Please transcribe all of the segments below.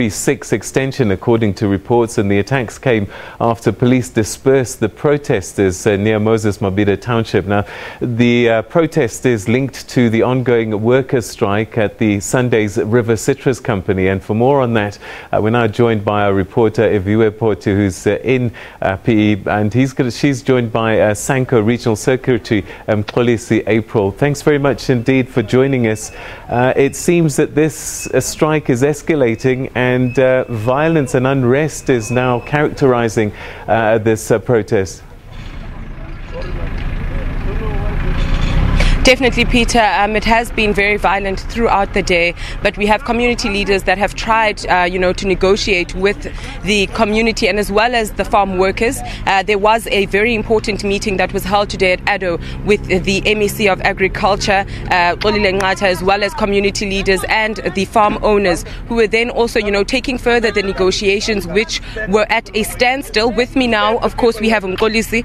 6 extension, according to reports, and the attacks came after police dispersed the protesters near Moses Mabhida township. Now, the protest is linked to the ongoing workers' strike at the Sunday's River Citrus Company. And for more on that, we're now joined by our reporter Iviwe Potishe, who's in PE, and she's joined by SANCO Regional Secretary Mxolisi April. Thanks very much indeed for joining us. It seems that this strike is escalating, and violence and unrest is now characterizing this protest. Definitely, Peter. It has been very violent throughout the day, but we have community leaders that have tried, to negotiate with the community and as well as the farm workers. There was a very important meeting that was held today at Addo with the MEC of Agriculture, as well as community leaders and the farm owners, who were then also, taking further the negotiations, which were at a standstill. With me now, of course, we have Mxolisi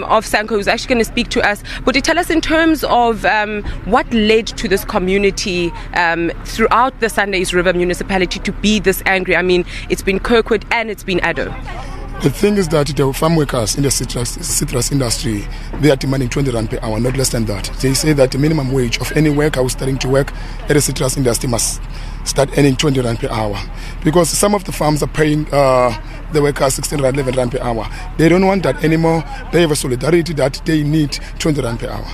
of SANCO, who's actually going to speak to us. Would you tell us in terms of what led to this community throughout the Sunday's River municipality to be this angry? I mean, it's been Kirkwood and it's been Addo. The thing is that the farm workers in the citrus industry, they are demanding 20 rand per hour, not less than that. They say that the minimum wage of any worker who's starting to work at the citrus industry must start earning 20 rand per hour. Because some of the farms are paying the workers 16 rand, 11 rand per hour. They don't want that anymore. They have a solidarity that they need 20 rand per hour.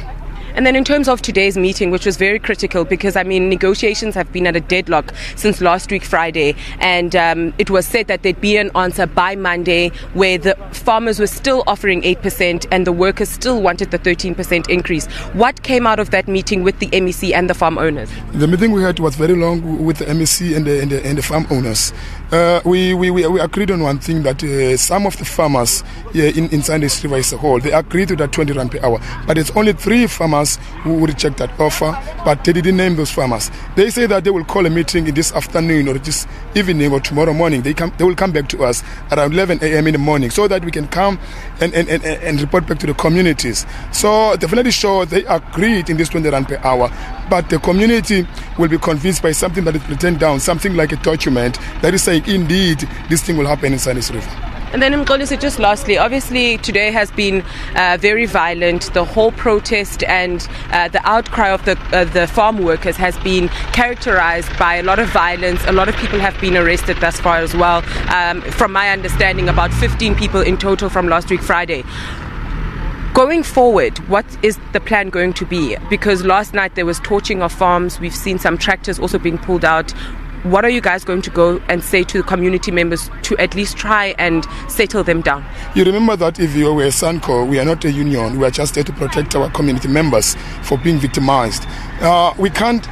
And then in terms of today's meeting, which was very critical because, negotiations have been at a deadlock since last week, Friday. And it was said that there'd be an answer by Monday, where the farmers were still offering 8% and the workers still wanted the 13% increase. What came out of that meeting with the MEC and the farm owners? The meeting we had was very long with the MEC and the farm owners. We agreed on one thing, that some of the farmers inside this river as a whole, they agreed to that 20 rand per hour. But it's only 3 farmers who reject that offer, but they didn't name those farmers. They say that they will call a meeting in this afternoon or this evening or tomorrow morning. They will come back to us around 11 a.m. in the morning so that we can come and report back to the communities. So definitely sure they agreed in this 20 rand per hour, but the community will be convinced by something that is written down, something like a document that is saying indeed this thing will happen inside this river. And then, Mxolisi, just lastly, obviously today has been very violent. The whole protest and the outcry of the farm workers has been characterized by a lot of violence. A lot of people have been arrested thus far as well. From my understanding, about 15 people in total from last week, Friday. Going forward, what is the plan going to be? Because last night there was torching of farms. We've seen some tractors also being pulled out. What are you guys going to go and say to the community members to at least try and settle them down? You remember that if you were SANCO, we are not a union. We are just there to protect our community members for being victimized. We can't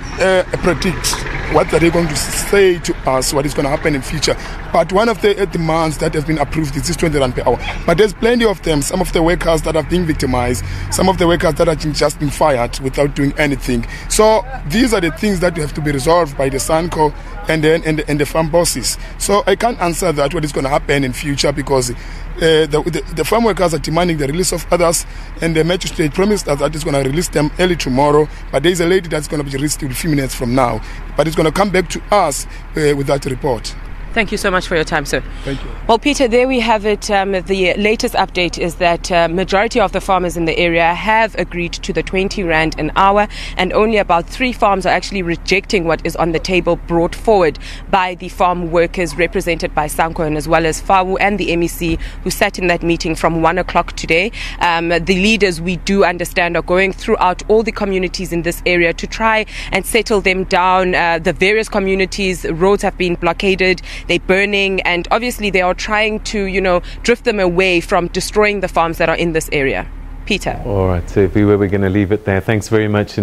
predict what they're going to say to us, what is going to happen in future. But one of the demands that has been approved is this 20 rand per hour. But there's plenty of them, some of the workers that are being victimized, some of the workers that are just being fired without doing anything. So these are the things that have to be resolved by the SANCO and the farm bosses. So I can't answer that, what is going to happen in future, because the farm workers are demanding the release of others, and the magistrate promised us that it's going to release them early tomorrow. But there's a lady that's going to be released in a few minutes from now. But it's going to come back to us with that report. Thank you so much for your time, sir. Thank you. Well, Peter, there we have it. The latest update is that majority of the farmers in the area have agreed to the 20 rand an hour, and only about 3 farms are actually rejecting what is on the table brought forward by the farm workers represented by SANCO, and as well as FAWU and the MEC, who sat in that meeting from 1 o'clock today. The leaders, we do understand, are going throughout all the communities in this area to try and settle them down. The various communities, roads have been blockaded. They're burning, and obviously they are trying to, drift them away from destroying the farms that are in this area. Peter. All right, so we're going to leave it there. Thanks very much.